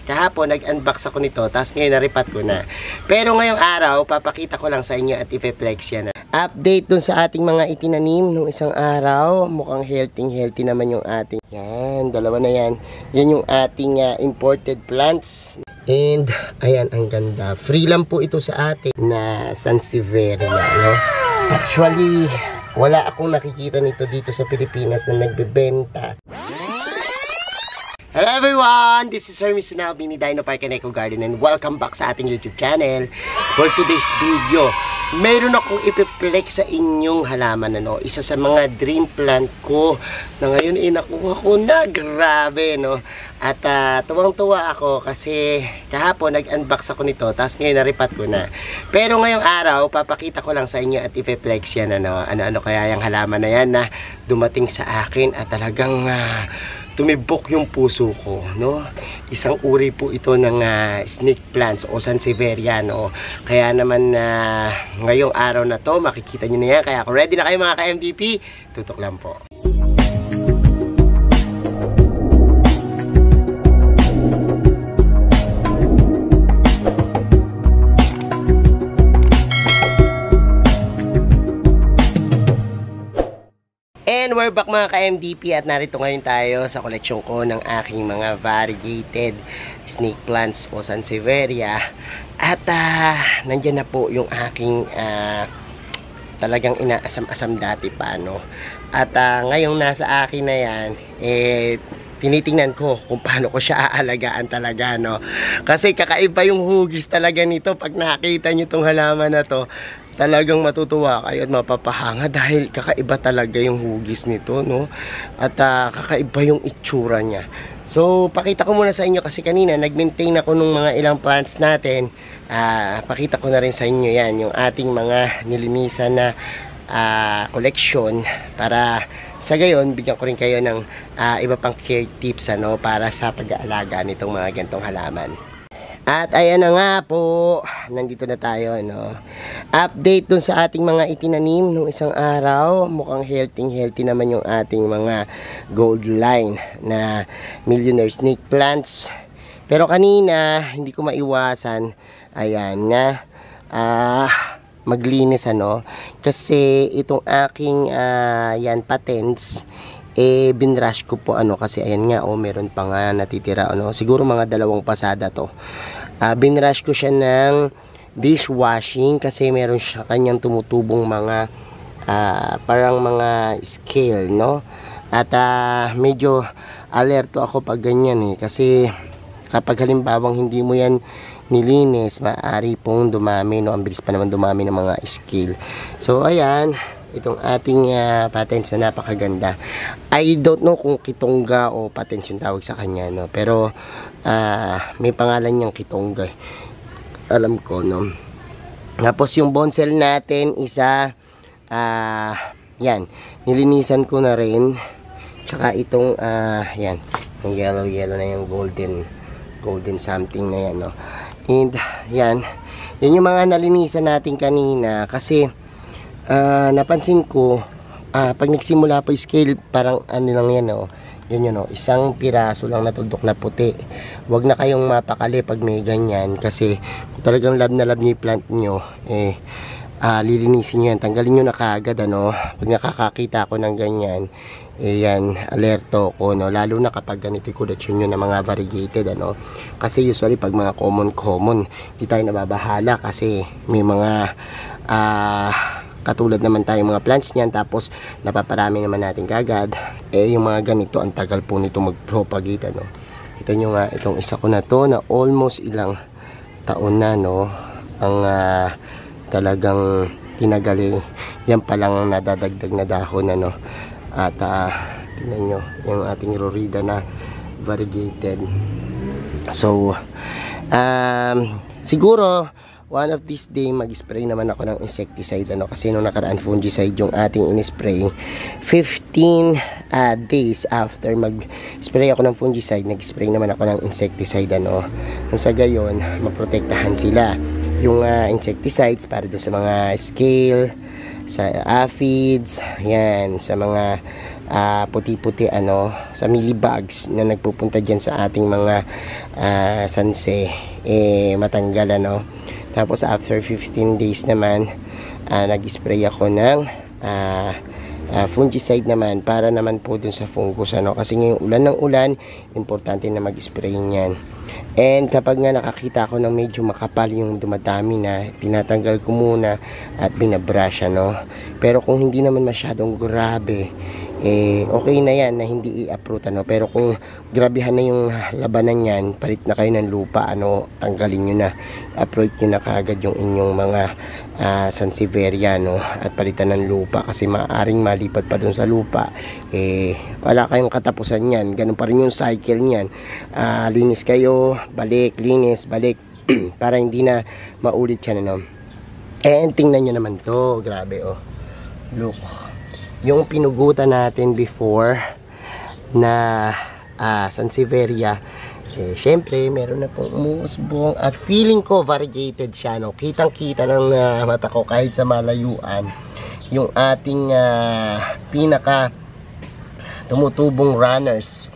kahapon nag-unbox ako nito, tapos ngayon na-repat ko na. Pero ngayong araw, papakita ko lang sa inyo at i-flex yan. Update dun sa ating mga itinanim nung isang araw. Mukhang healthy naman yung ating. Yan, dalawa na yan. Yan yung ating imported plants. And, ayan, ang ganda. Free lang po ito sa atin na Sansevieria, no? Actually, wala akong nakikita nito dito sa Pilipinas na nagbebenta. Hello everyone! This is Hermes Sunabi ni Dino Park and Eco Garden and welcome back sa ating YouTube channel. For today's video, meron akong ipiplex sa inyong halaman, ano? Isa sa mga dream plant ko na ngayon nakuha ko na. Grabe, no? At tuwang-tuwa ako kasi kahapon nag-unbox ako nito, tapos ngayon na-repat ko na. Pero ngayong araw, papakita ko lang sa inyo at ipiplex yan, ano? Ano kaya yung halaman na yan na dumating sa akin at talagang tumibok yung puso ko, no? Isang uri po ito ng snake plants o Sansevieria, no? Kaya naman ngayong araw na to, makikita nyo na yan. Kaya kung ready na kayo mga ka-MDP, tutok lang po. And we're back mga ka-MDP at narito ngayon tayo sa koleksyon ko ng aking mga variegated snake plants o Sansevieria. At nandyan na po yung aking talagang inaasam-asam dati pa, no? At ngayong nasa akin na yan, tinitingnan ko kung paano ko siya aalagaan talaga, no? Kasi kakaiba yung hugis talaga nito. Pag nakita nyo itong halaman na to, talagang matutuwa kayo at mapapahanga dahil kakaiba talaga yung hugis nito, no? At kakaiba yung itsura niya. So, pakita ko muna sa inyo kasi kanina nag-maintain ako nung mga ilang plants natin. Pakita ko na rin sa inyo yan, yung ating mga nilinisan na collection para sa gayon, bigyan ko rin kayo ng iba pang care tips, ano, para sa pag-aalaga nitong mga gantong halaman. At ayan na nga po, nandito na tayo, no? Update dun sa ating mga itinanim nung isang araw. Mukhang healthy naman yung ating mga gold line na millionaire snake plants. Pero kanina, hindi ko maiwasan, ayan nga, maglinis, ano? Kasi itong aking yan patents, binrush ko po, ano, kasi ayan nga, meron pa nga natitira, ano, siguro mga 2 pasada to. Binrush ko siya ng dishwashing kasi meron siya kanyang tumutubong mga parang mga scale, no? At medyo alerto ako pag ganyan, kasi kapag halimbawang hindi mo yan nilinis, maaari pong dumami, no? Ang bilis pa naman dumami ng mga scale. So ayan, itong ating patents na napakaganda. I don't know kung kitongga o patents yung tawag sa kanya, no? Pero may pangalan niyang kitongga, alam ko, no? Tapos yung bonsel natin isa, yan, nilinisan ko na rin. Tsaka itong yan, yung yellow na yung golden something na yan, no? And yan yung mga nalinisan natin kanina kasi napansin ko, pag nagsimula po scale, parang ano lang yan, no? Yun, no? Isang piraso lang natudok na puti. Huwag na kayong mapakali pag may ganyan, kasi kung talagang love na love niyo yung plant nyo, lilinisin nyo yan, tanggalin nyo na kaagad, ano? Pag nakakakita ako ng ganyan, yan, alerto ko, no? Lalo na kapag ganito yung koleksyon nyo ng mga variegated, ano? Kasi usually pag mga common, hindi tayo nababahala kasi may mga katulad naman tayo mga plants niyan, tapos napaparami naman natin kagad. Yung mga ganito, ang tagal po nito mag-propagate, no? Kita nyo nga, itong isa ko na to na almost ilang taon na, no? Ang talagang tinagali. Yan palang nadadagdag na dahon, ano? At tingnan nyo yung ating Rorida na variegated. So siguro one of these day mag-spray naman ako ng insecticide, ano, kasi nung nakaraan fungicide yung ating in-spray. 15 days after mag-spray ako ng fungicide, nag-spray naman ako ng insecticide, ano, sa gayon maprotektahan sila yung insecticides para doon sa mga scale, sa aphids, yan, sa mga puti-puti sa millibugs na nagpupunta dyan sa ating mga sanse, matanggal Tapos after 15 days naman, nag-spray ako ng fungicide naman para naman po dun sa fungus kasi ngayong ulan ng ulan, importante na mag-spray niyan. And kapag nga nakakita ako ng medyo makapal yung dumadami na, tinatanggal ko muna at binabrush pero kung hindi naman masyadong grabe, okay na yan na hindi i-uproot pero kung grabehan na yung labanan yan, palit na kayo ng lupa tanggalin nyo na, uproot nyo na kagad yung inyong mga sansevieria at palitan ng lupa kasi maaaring malipat pa dun sa lupa, wala kayong katapusan yan, ganun pa rin yung cycle nyan. Linis kayo, balik, linis, balik para hindi na maulit yan and tingnan nyo naman to, grabe look, yung pinugutan natin before na sansevieria, syempre meron na pong umusbong at feeling ko variegated siya kitang kita ng mata ko kahit sa malayuan yung ating pinaka tumutubong runners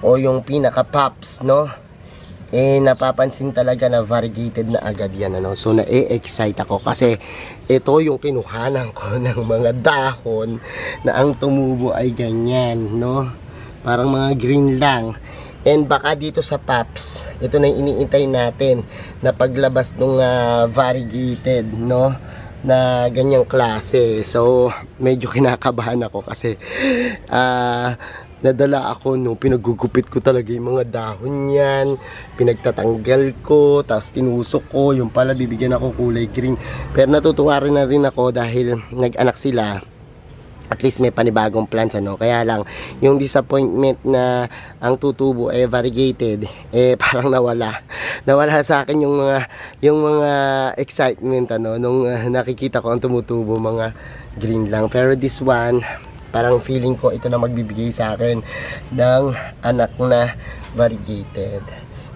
o yung pinaka pops napapansin talaga na variegated na agad yan so na-excite ako kasi ito yung kinuhanan ko ng mga dahon na ang tumubo ay ganyan parang mga green lang. And baka dito sa pops, ito na yung iniintay natin na paglabas ng variegated na ganyang klase. So medyo kinakabahan ako kasi nadala ako pinagugupit ko talaga yung mga dahon yan, pinagtatanggal ko, tapos tinusok ko, yung pala bibigyan ako kulay green. Pero natutuwa rin na rin ako dahil nag-anak sila, at least may panibagong plants kaya lang yung disappointment na ang tutubo variegated parang nawala sa akin yung mga excitement nung nakikita ko ang tumutubo mga green lang. Pero this one, parang feeling ko ito na magbibigay sa akin ng anak na variegated.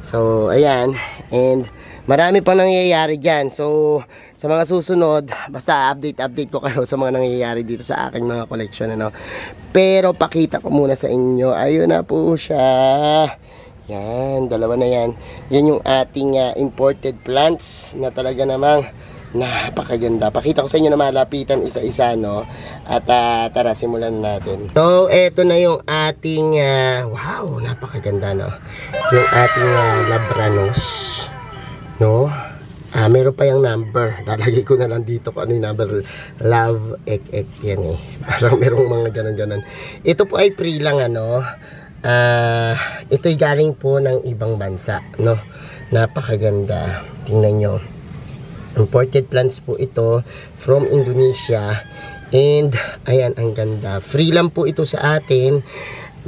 So ayan, and marami pang nangyayari dyan. So sa mga susunod, basta update ko kayo sa mga nangyayari dito sa aking mga collection pero pakita ko muna sa inyo, ayun na po siya. Yan, dalawa na yan. Yan yung ating imported plants na talaga namang napakaganda. Pakita ko sa inyo na malapitan isa-isa at tara simulan natin. So eto na yung ating wow, napakaganda yung ating Labranos meron pa yung number, lalagay ko na lang dito kung ano yung number. Love ek yan parang merong mga ganon. Ito po ay free lang ito'y galing po ng ibang bansa napakaganda, tingnan nyo. Imported plants po ito from Indonesia. And ayan, ang ganda. Free lang po ito sa atin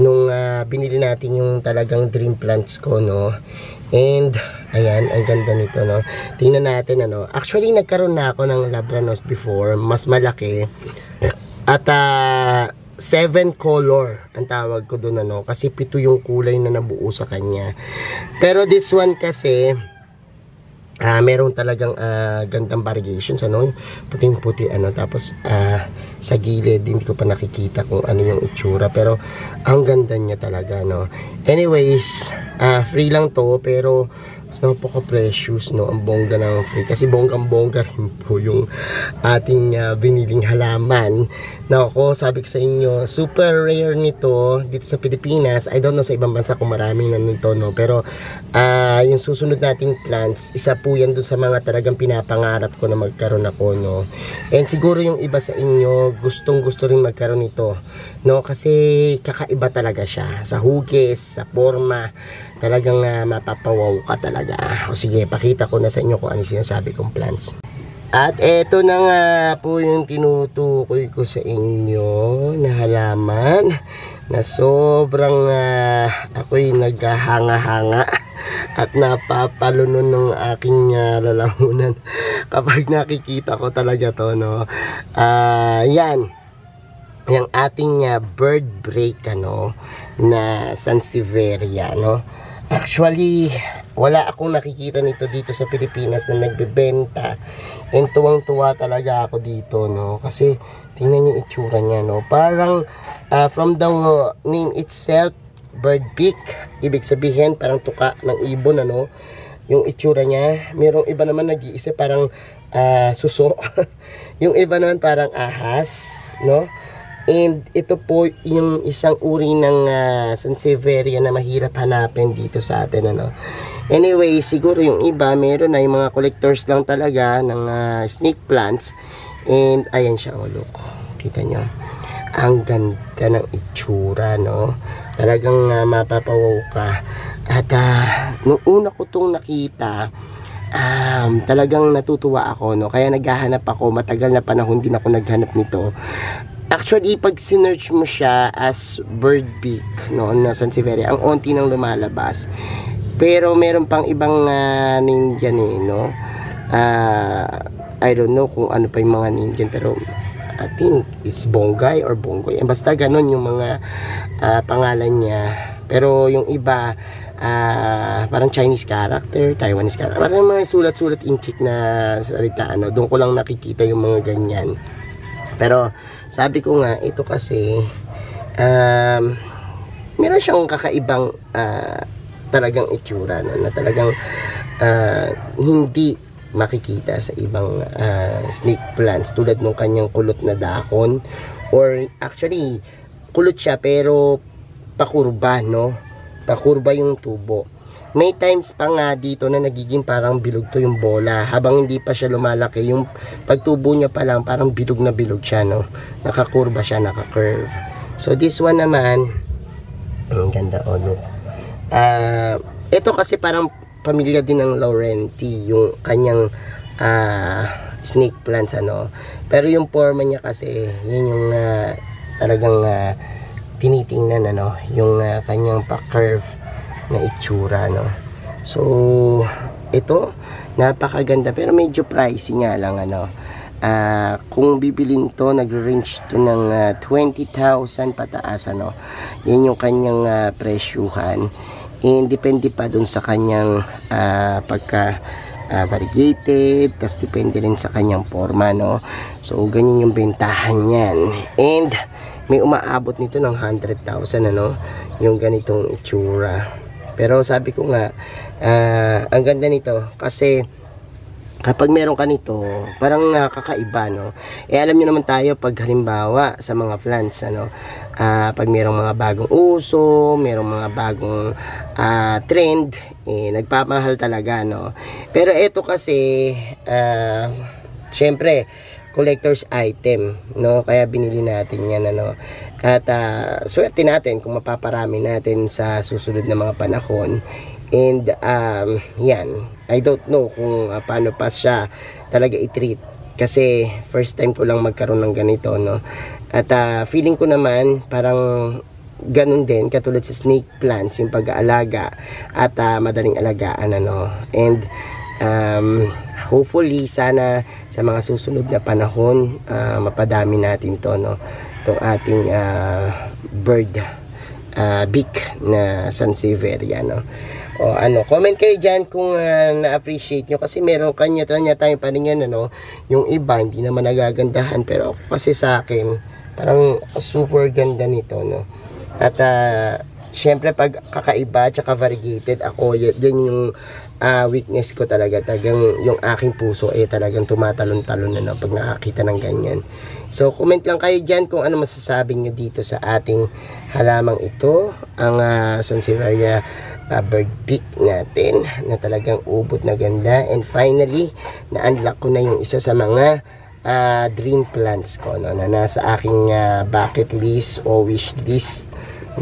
nung binili natin yung talagang dream plants ko And ayan, ang ganda nito Tingnan natin Actually nagkaroon na ako ng Labranos before, mas malaki. At 7 color ang tawag ko doon kasi 7 yung kulay na nabuo sa kanya. Pero this one kasi meron talagang gandang variations puting-puti tapos sa gilid hindi ko pa nakikita kung ano yung itsura, pero ang ganda niya talaga anyways, free lang to pero napaka-precious ang bongga ng free kasi bonggang-bongga rin po yung ating biniling halaman sabi ko sa inyo, super rare nito dito sa Pilipinas. I don't know sa ibang bansa kung maraming nandito pero yung susunod nating plants, isa po yan dun sa mga talagang pinapangarap ko na magkaroon ako and siguro yung iba sa inyo gustong gusto rin magkaroon nito kasi kakaiba talaga siya sa hugis, sa forma, talagang mapapawaw ka talaga. O sige, pakita ko na sa inyo kung ano sinasabi kong plants. At eto na nga po yung tinutukoy ko sa inyo na halaman na sobrang ako'y naghahanga-hanga at napapalunon ng aking lalamunan kapag nakikita ko talaga to yan yung ating bird break na sansevieria Actually wala akong nakikita nito dito sa Pilipinas na nagbebenta. And tuwang-tuwa talaga ako dito, no? Kasi tingnan niyo itsura niya, no? Parang from the name itself, bird beak, ibig sabihin parang tuka ng ibon, ano? Yung itsura niya. Merong iba naman nag-iisip parang suso. Yung iba naman parang ahas, no? And ito po yung isang uri ng Sansevieria na mahirap hanapin dito sa atin, ano. Anyway, siguro yung iba meron na yung mga collectors lang talaga ng snake plants. And ayan siya, oh, look. Kita nyo. Ang ganda ng itsura, no. Talagang mapapawaw ka. At nung una ko tong nakita, talagang natutuwa ako, no. Kaya naghahanap ako, matagal na panahon din ako naghanap nito. Actually, pag sinearch mo siya as bird beak, no, na Sansevieria, ang onti nang lumalabas. Pero meron pang ibang name dyan, eh, no. I don't know kung ano pa yung mga name dyan, pero I think it's Bongay or Bongoy. Basta ganon yung mga pangalan niya. Pero yung iba, parang Chinese character, Taiwanese character, parang mga sulat-sulat inchik na salita, ano. Doon ko lang nakikita yung mga ganyan. Pero sabi ko nga, ito kasi meron siyang kakaibang talagang itsura, no, na talagang hindi makikita sa ibang snake plants tulad ng kanyang kulot na dahon, or actually kulot siya pero pakurba, no, pakurba yung tubo. May times pa nga dito na nagiging parang bilog to yung bola habang hindi pa siya lumalaki. Yung pagtubo niya pa lang parang bilog na bilog siya, no, nakakurba siya, naka-curve. So this one naman, ang ganda, oh, look. Ito kasi parang pamilya din ng Laurenti, yung kanyang snake plants, ano. Pero yung forma niya kasi, yun yung talagang tinitingnan, ano, yung kanyang pa-curve na itsura, no. So ito napakaganda pero medyo pricey nga lang, ano. Kung bibilin to, nagre-range to ng 20,000 pataas, ano. Yan yung kanyang presyuhan. And depende pa dun sa kanyang pagka variegated, tas depende rin sa kanyang forma, no. So ganyan yung bentahan niyan. And may umaabot nito ng 100,000, ano, yung ganitong itsura. Pero sabi ko nga, ang ganda nito kasi kapag meron ka nito, parang kakaiba, no. Alam niyo naman tayo pag halimbawa sa mga plants, ano, pag merong mga bagong uso, merong mga bagong trend, nagpamahal talaga, no. Pero ito kasi syempre collector's item, no, kaya binili natin yan, ano. At swerte natin kung mapaparami natin sa susunod na mga panahon. And yan, I don't know kung paano pa siya talaga i-treat kasi first time ko lang magkaroon ng ganito, no. At feeling ko naman parang ganun din katulad sa snake plants, yung pag-aalaga at madaling alagaan, ano. And hopefully sana sa mga susunod na panahon mapadami natin to, no, itong ating bird beak na Sansevieria, no. O ano, comment kayo dyan kung na-appreciate nyo kasi meron kanya-kanya tayong paningin, ano. Yung iba hindi naman nagagandahan pero kasi sa akin parang super ganda nito, no. At syempre pag kakaiba at variegated, ako yan yung weakness ko talaga. Talagang yung aking puso talagang tumatalon-talon, ano, pag nakakita ng ganyan. So comment lang kayo dyan kung ano masasabi nyo dito sa ating halamang ito, ang Sansevieria bird beak natin na talagang ubod na ganda. And finally na-unlock ko na yung isa sa mga dream plants ko, no, na nasa aking bucket list o wish list,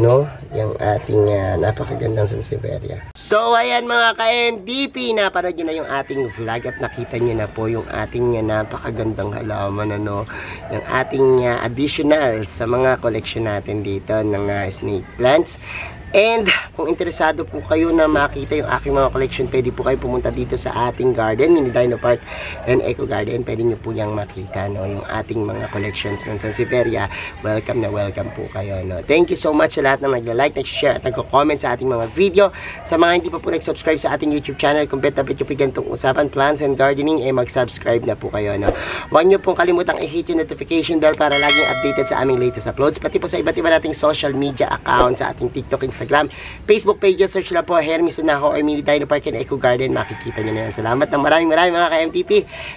no, yung ating napakagandang Sansevieria. So ayan mga ka-MDP, napanood nyo na yung ating vlog at nakita nyo na po yung ating napakagandang halaman, ano, yung ating additional sa mga collection natin dito ng snake plants. And kung interesado po kayo na makita yung aking mga collection, pwede po kayo pumunta dito sa ating garden, Mini Dino Park and Eco Garden. Pwede nyo po yung makita, no, yung ating mga collections ng Sansevieria. Welcome na welcome po kayo, no. Thank you so much sa lahat ng nagla-like, nag-share at nagko-comment sa ating mga video. Sa mga hindi pa po nag-subscribe sa ating YouTube channel, kung bet na bet yung gantong usapan, plants and gardening, mag-subscribe na po kayo, no. Huwag nyo pong kalimutang i-hit yung notification bell para laging updated sa aming latest uploads, pati po sa iba't iba nating social media account, sa ating TikTok, Instagram, Facebook pages. Search lang po Hermes Unajo or Mini Dino Park and Eco Garden, makikita nyo na yan. Salamat ng maraming mga ka-MTP,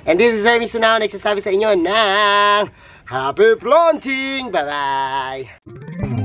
and this is Hermes Unajo nagsasabi sa inyo ng happy planting. Bye bye.